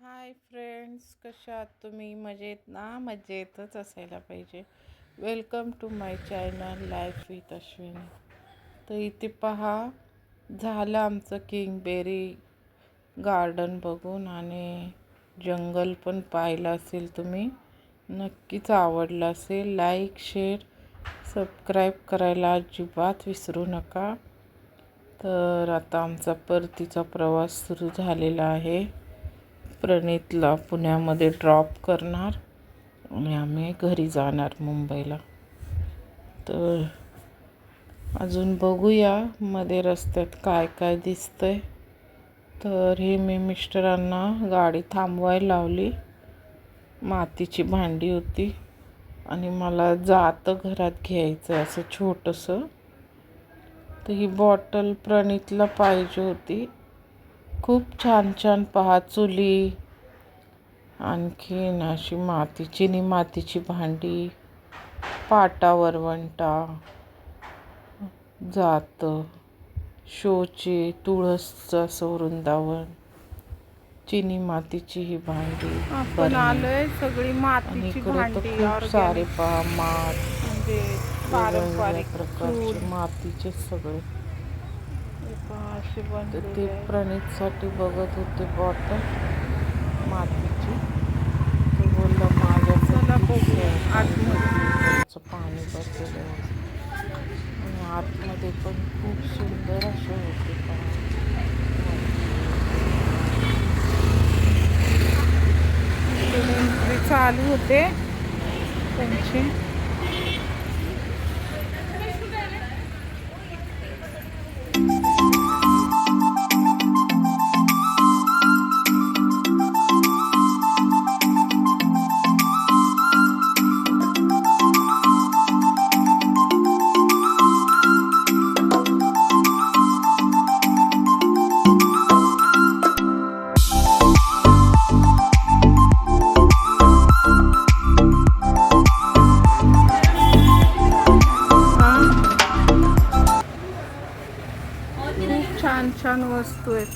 Hi friends, कशा आहात तुम्ही? मजेत ना? मजेतच असायला पाहिजे. Welcome to my channel life with Ashwini. तर इथे पहा, झालं आमचं किंगबेरी गार्डन बघून आणि जंगल पण पाहिलं असेल तुम्ही. नक्कीच आवडलं असेल. लाईक, शेअर, सबस्क्राईब करायला अजिबात विसरू नका. तर आता आमचा परतीचा प्रवास सुरू झालेला आहे. प्रणितला पुण्यामध्ये ड्रॉप करणार आणि आम्ही घरी जाणार मुंबईला. तर अजून बघूया मध्ये रस्त्यात काय काय दिसतंय. तर हे मी मिस्टरांना गाडी थांबवायला लावली. मातीची भांडी होती आणि मला जातं घरात घ्यायचं असं छोटंसं. तर ही बॉटल प्रणितला पाहिजे होती. खूप छान छान पहा, चुली, आणखीन अशी चिनी मातीची भांडी, पाटा वरवंटा, जातं, शोचे, तुळसचं असं वृंदावन, चिनी मातीची ही भांडी. आपण आलोय सगळी मातीची भांडी. खूप सारे पहा, म्हणजे पारंपरिक प्रकारचे मातीचे सगळे. तर ते प्रणितसाठी बघत होते बॉटल मातीची. तो बोलला माझ्याचं पाणी बसलेलं आणि आतमध्ये पण खूप सुंदर असे होते. एंट्री चालू होते त्यांची. छान छान वस्तू आहेत.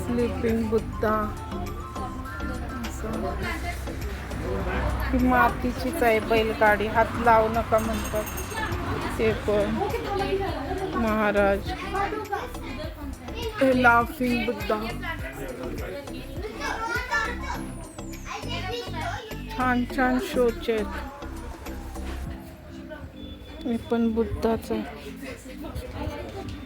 स्लीपिंग बुद्धा, ही मातीचीच आहे बैलगाडी, हात लावू नका म्हणतात ते पण. महाराज, हे लाफिंग बुद्धा, छान छान शोचे आहेत. हे पण बुद्धाच आहे.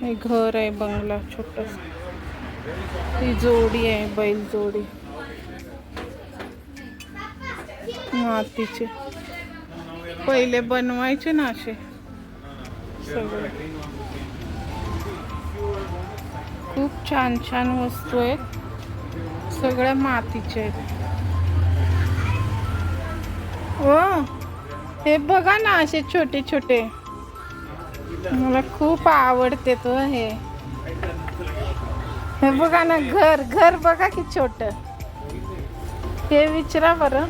हे घर आहे, बंगला छोटासा. ही जोडी आहे, बैल जोडी मातीचे. पहिले बनवायचे ना असे सगळे. खूप छान छान वस्तू आहेत, सगळ्या मातीचे आहेत. हो, हे बघा ना, असे छोटे छोटे. मला खूप आवडते तो. हे बघा ना, घर बघा की छोट. हे विचारा बरं.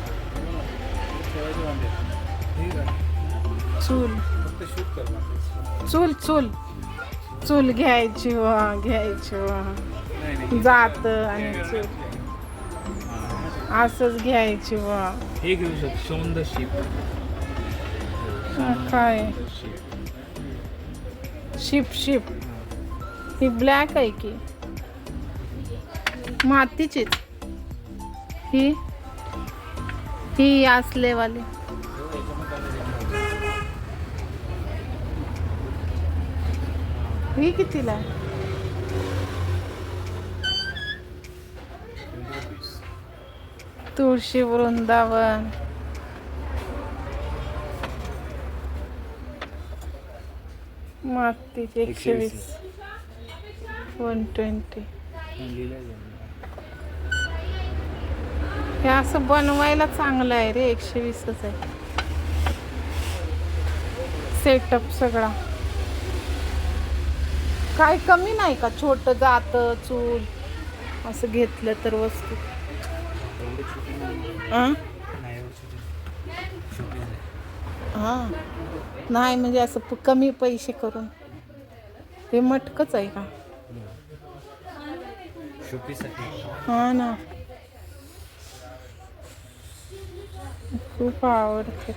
चूल चूल चूल चूल घ्यायची घ्यायची जात आणि चूल असंच घ्यायची हे घेऊ शकतो. सौंदर्य शिप काय शिप ही ब्लॅक आहे की मातीचीच? ही असलेवाली. ही कितीला? तुळशी वृंदावन. मातीची 120, 120. हे असं बनवायला चांगलं आहे रे. 120च आहे सेटअप सगळा. काय कमी नाही का? छोट जात, चूल असं घेतलं तर वस्तू. हां, नाही म्हणजे असं कमी पैसे करून हे मटकच आहे का? शोपीसाठी. हा ना, खूप आवडते.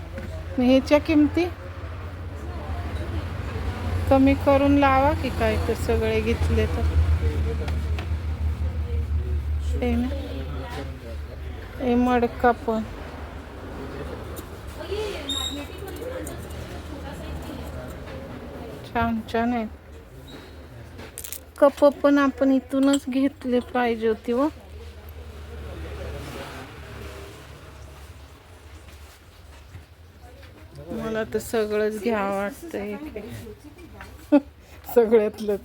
मग ह्याच्या किमती कमी करून लावा की काय, तर सगळे घेतले तर हे ना. हे मडका पण छान छान आहे. कप पण आपण इथूनच घेतले पाहिजे होती व. मला तर सगळंच घ्यावं वाटतंय सगळ्यातलं.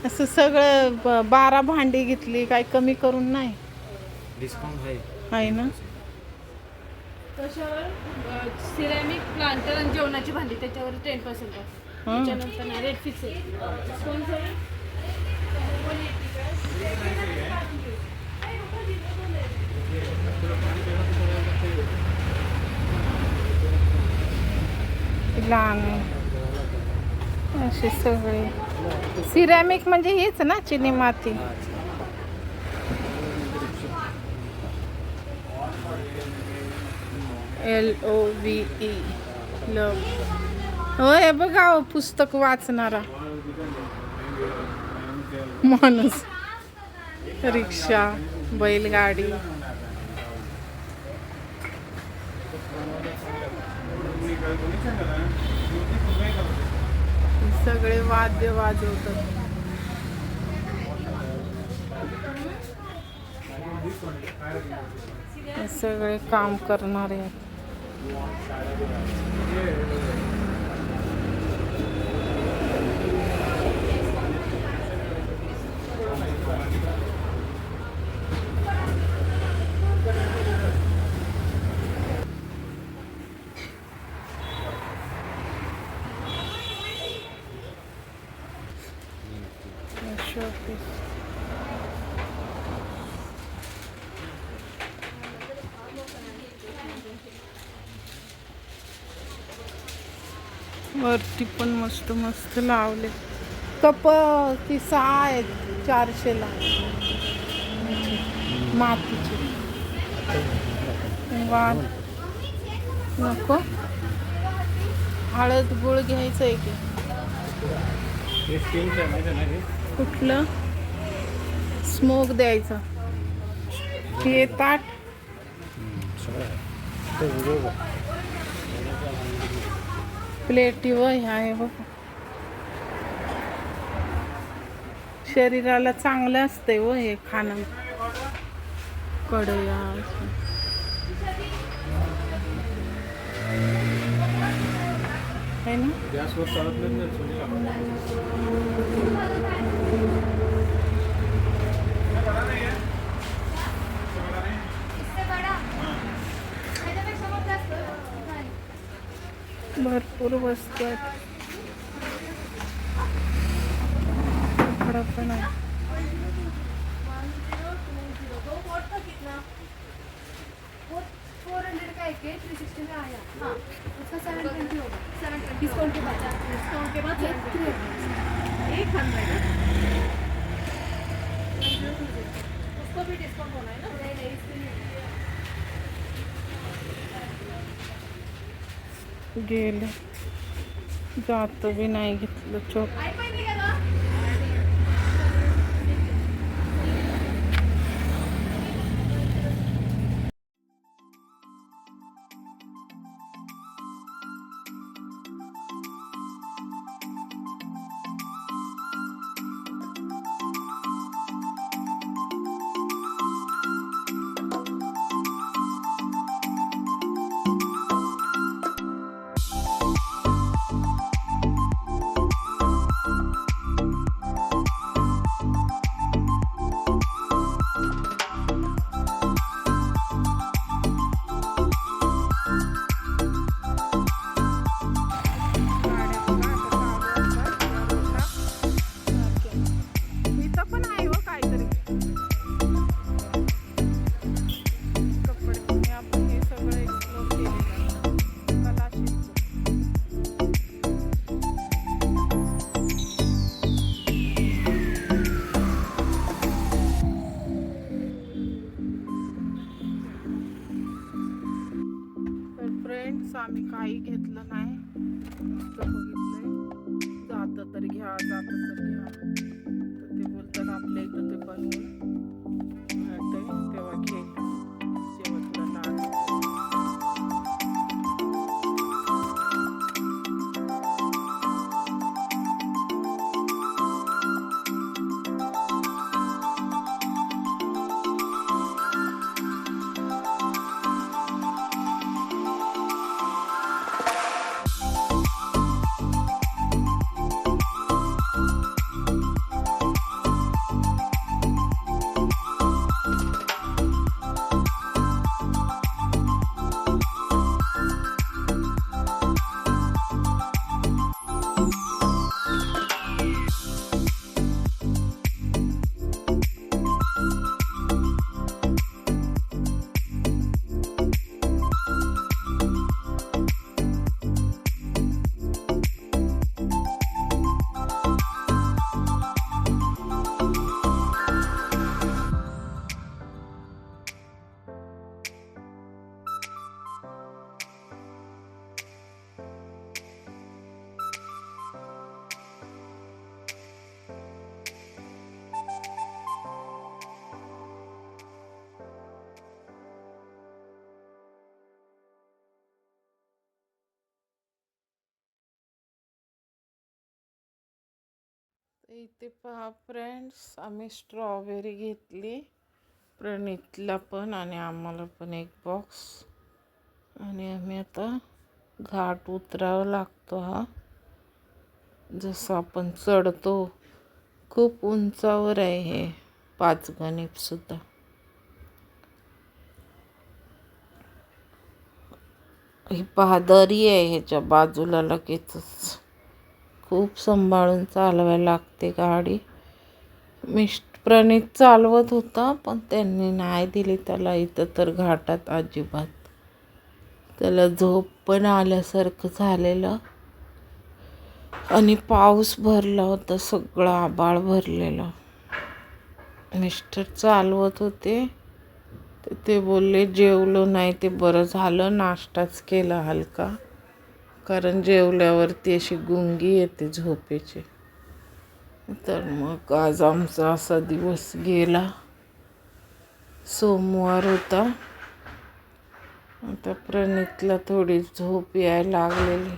असं सगळं 12 भांडी घेतली, काय कमी करून नाही? डिस्काउंट आहे. आहे ना. त्याच्यावर सिरॅमिक प्लांटर आणि जेवणाची भांडी त्याच्यावर 10% ऑफ. त्याच्यानंतर ना रेट फिक्स आहे. डिस्काउंट आहे. लहान असे सगळे सिरॅमिक म्हणजे हेच ना, चिनी माती. LOVE लव. हो, हे बघा हो, पुस्तक वाचणारा माणूस. रिक्षा, बैलगाडी. सगळे वाद्य वाजवतात. हे सगळे काम करणारे आहेत. शोपीस. वरती पण मस्त मस्त लावले. कप ती 6 आहेत 400ला मातीची. वाद नको. हळद गुळ घ्यायचं आहे की कुठलं? स्मोक द्यायचं. हे ताट प्लेटी व ह्या आहे बघ. शरीराला चांगलं असतंय व हे खाणं. कढया है ना. गॅसवर चालत नाही. भरपूर वस्तू आहेत. कपडा पण आहे. डिस्काउंट के बाद एक खंड है उसको भी डिस्काउंट होना है ना. गेले जात बी नाही घेतलं चोप. आम्ही काही घेतलं नाही, नुसतं बघितलंय. जातं तर घ्या, जातं तर घ्या. तर ते बोलतात आपल्या इथं ते बनवून मिळतंय तेव्हा घे, जेव्हा तुला लागतं. इथे पहा फ्रेंड्स, आम्ही स्ट्रॉबेरी घेतली, प्रणितला पण आणि आम्हाला पण एक बॉक्स. आणि आम्ही आता घाट उतरावा लागतो. हा जसं आपण चढतो, खूप उंचावर आहे हे पाचगणीप सुद्धा. ही पादरी आहे, ह्याच्या बाजूला लगेचच. खूप सांभाळून चालवायला लागते गाडी. प्रणित चालवत होता, पण त्यांनी नाही दिली त्याला इथं तर घाटात अजिबात. त्याला झोप पण आल्यासारखं झालेलं. आणि पाऊस भरला होता, सगळं आभाळ भरलेलं. मिस्टर चालवत होते, ते बोलले जेवलो नाही ते बरं झालं, नाश्ताच केला हलका, कारण जेवल्यावरती अशी गुंगी येते झोपेची. तर मग आज आमचा असा दिवस गेला. सोमवार होता. आता प्रणितला थोडी झोप यायला लागलेली,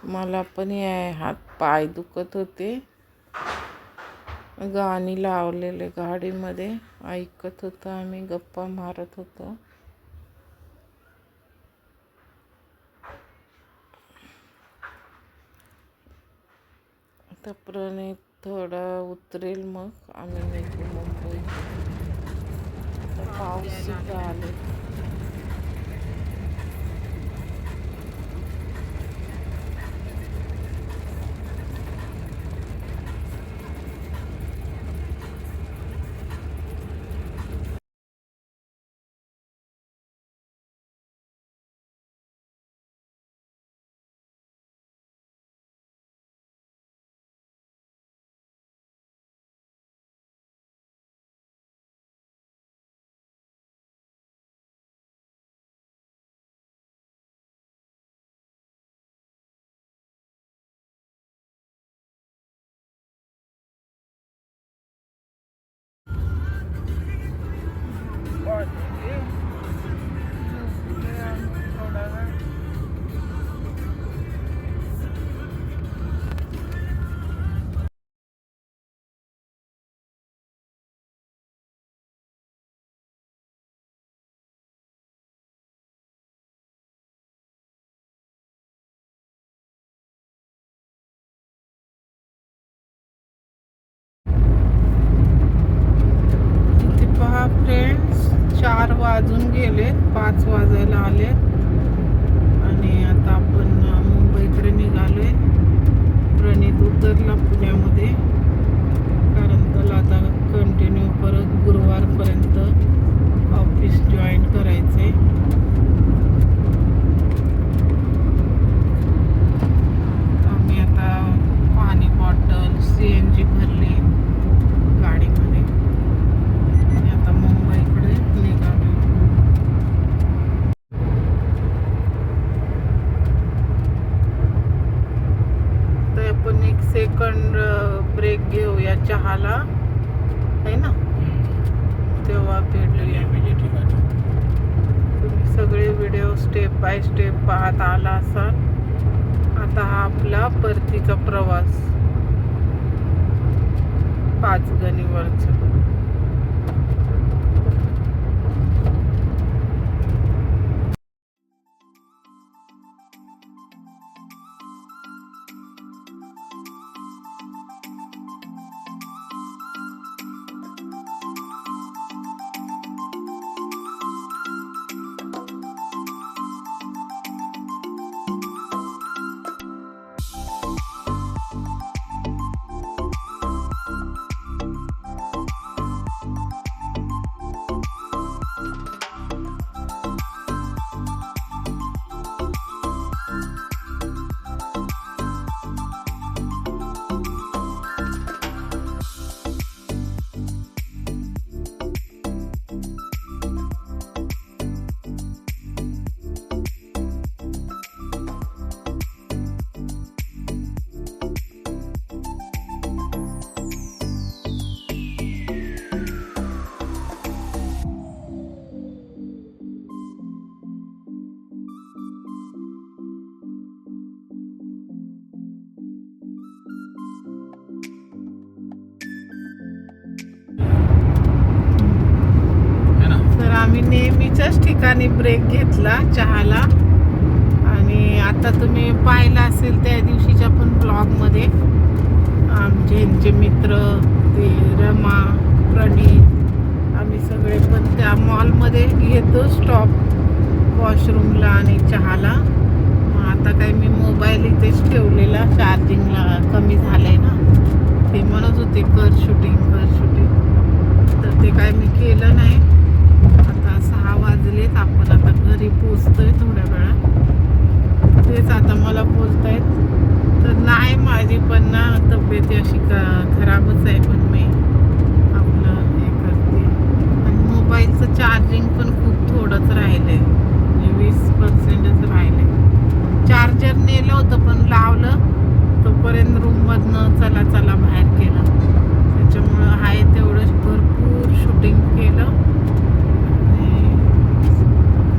मला पण हात पाय दुखत होते. गाणी लावलेले गाडीमध्ये ऐकत होतो आम्ही, गप्पा मारत होतो. आता प्रणित थोडा उतरेल, मग आम्ही निघू मुंबईत. पाऊस सुद्धा आले. फ्रेंड्स 4 वाजून गेलेत, 5 वाजायला आलेत आणि आता आपण मुंबईकडे निघालोय. प्रणित उतरला पुण्यामध्ये, कारण त्याला आता कंटिन्यू परत गुरुवारपर्यंत ऑफिस जॉईन करायचे. आम्ही आता पाणी बॉटल CNG भरली गाडीमध्ये. आता मुंबईकडे निघालो. सेकंड ब्रेक घेऊया चहाला आहे ना, तेव्हा भेटूया. तुम्ही सगळे व्हिडिओ स्टेप बाय स्टेप पाहत आला असाल. आता हा आपला परतीचा प्रवास पाचगणीवरचा. तर आम्ही नेहमीच्याच ठिकाणी ब्रेक घेतला चहाला. आणि आता तुम्ही पाहिलं असेल त्या दिवशीच्या पण ब्लॉगमध्ये आमचे मित्र ते रमा, प्रणीत, आम्ही सगळे पण त्या मॉलमध्ये घेतो स्टॉप वॉशरूमला आणि चहाला. आता काय मी मोबाईल इथेच ठेवलेला, चार्जिंगला कमी झालंय ना. ते म्हणत होते कर शूटिंग. तर ते काय मी केलं नाही. आता 6 वाजलेत, आपण आता घरी पोचतोय थोड्या वेळात. तेच आता मला बोलतायत तर नाही, माझी पण ना तब्येत अशी खराबच आहे, पण मी आपलं हे करते. आणि मोबाईलचं चार्जिंग पण खूप थोडंच राहिलंय, म्हणजे 20%च राहिलंय. चार्जर नेलं होतं पण लावलं तोपर्यंत रूममधनं चला बाहेर केलं. त्याच्यामुळं आहे तेवढं भरपूर शूटिंग केलं आणि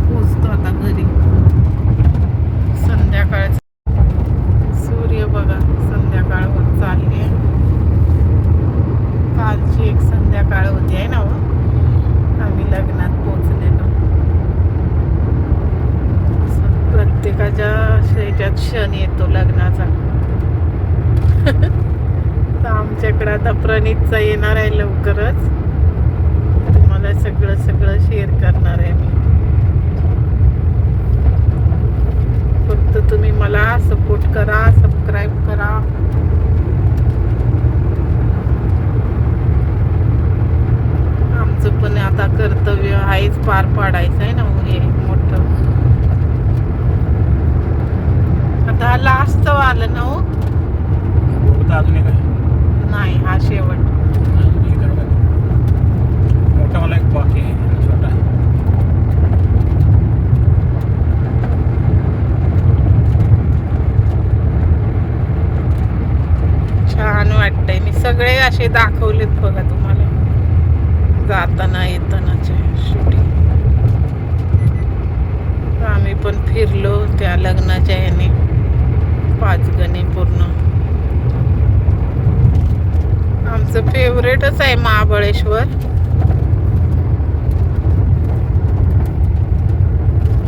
पोचतो आता घरी. संध्याकाळचं सूर्य बघा संध्याकाळ होत चालली आहे. कालची एक संध्याकाळ होती आहे ना हो, आम्ही लग्नात पोचलेलो. प्रत्येकाच्या ह्याच्यात क्षण येतो लग्नाचा. तर आमच्याकडे आता प्रणीतचा येणार आहे लवकरच. तुम्हाला सगळं शेअर करणार आहे मी. फक्त तुम्ही मला सपोर्ट करा, सबस्क्राईब करा. आमचं पण आता कर्तव्य आहेच पार पाडायचं आहे ना हे मोठं. आता लास्ट आलं ना हो. अजून एक आहे. नाही, हा शेवट. मोठा मला एक बाकी आहे, छोटा आहे. छान वाटतंय. मी सगळे असे दाखवलेत बघा तुम्हाला जाताना येतानाचे शूटिंग. आम्ही पण फिरलो त्या लग्नाच्या ह्याने पाचगणी पूर्ण. आमचं फेवरेटच आहे महाबळेश्वर.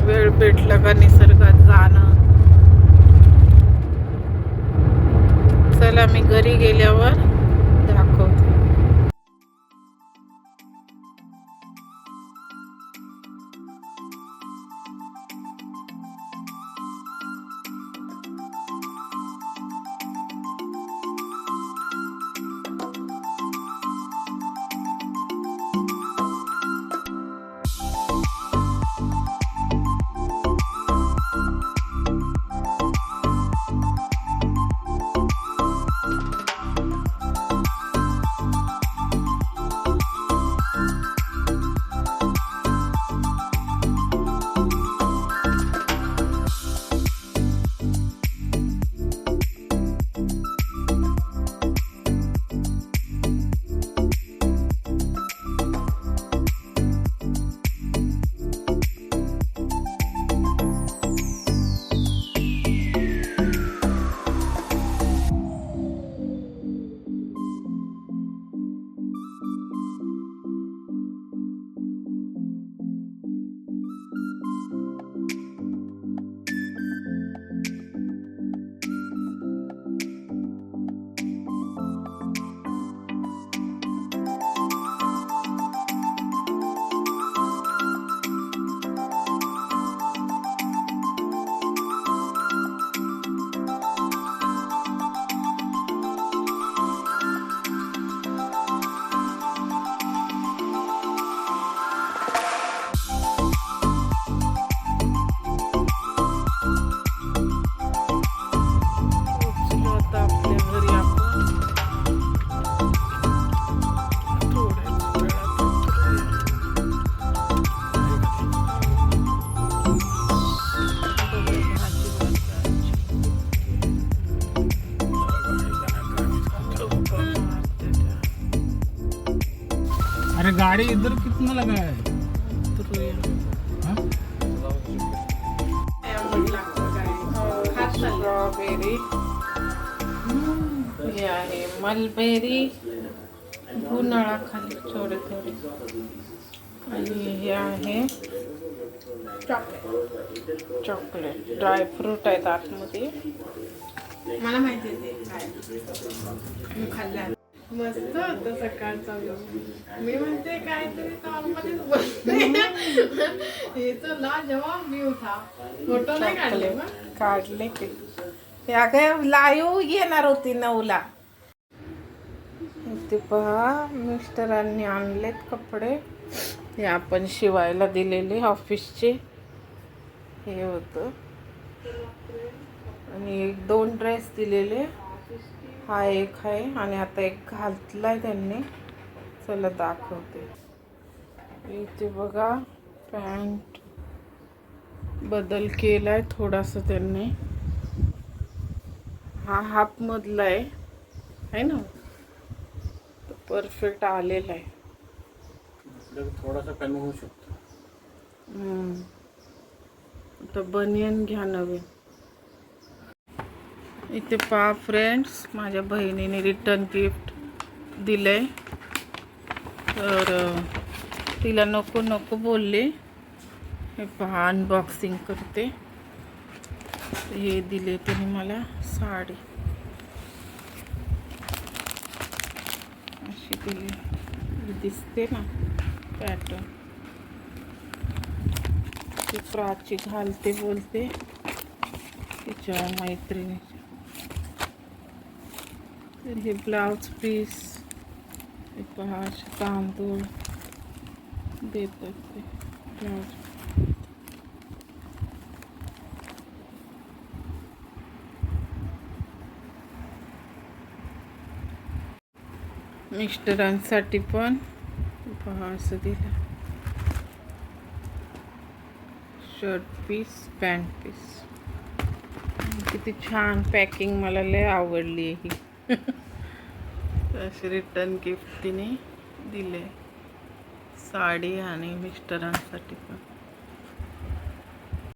वेळ भेटला का निसर्गात जाणं. चला मी घरी गेल्यावर दाखवते. गाड़ी इधर कितना लगा है? हाँ? स्ट्रॉबेरी, हे आहे मलबेरी, उन्हाळा खाली थोडे थोडे, आणि हे आहे चॉकलेट ड्रायफ्रूट आहेत आतमध्ये. मला माहिती आहे ते काय मी खाल्लं मस्त होतं सकाळचा view. मी म्हणते काहीतरी नॉर्मलीच बोलते. हे तर लाजवाब व्ह्यू था. फोटो नाही काढले मग काढले की ते अगं लाईव्ह येणार होती 9ला. ते पहा मिस्टरांनी आणलेत कपडे, हे आपण शिवायला दिलेले ऑफिसचे. हे होतं आणि 2 ड्रेस दिलेले, हा एक आहे आणि आता एक घातलाय त्यांनी. चला दाखवते. इथे बघा पॅन्ट बदल केलाय थोडासा त्यांनी. हा हाफ मधला आहे ना, तो परफेक्ट आलेला आहे. थोडासा कमी होऊ शकतो. आता बनियन घ्या नवीन. इथे पहा फ्रेंड्स, माझ्या बहिणीने रिटर्न गिफ्ट दिलंय. तर तिला नको नको बोलले. हे पहा अनबॉक्सिंग करते. हे दिले तिने मला साडी, अशी दिली, दिसते ना पॅटर्न. ती प्राची घालते बोलते तिच्या मैत्रिणीच्या. तर हे ब्लाउज पीस, हे पहा असे तांदूळ देतात ते ब्लाउज. मिस्टरांसाठी पण पहा असं दिलं, शर्ट पीस, पॅन्ट पीस. किती छान पॅकिंग, मला लय आवडली ही. अशी रिटर्न गिफ्ट तिने दिले, साडी आणि मिस्टरांसाठी पण.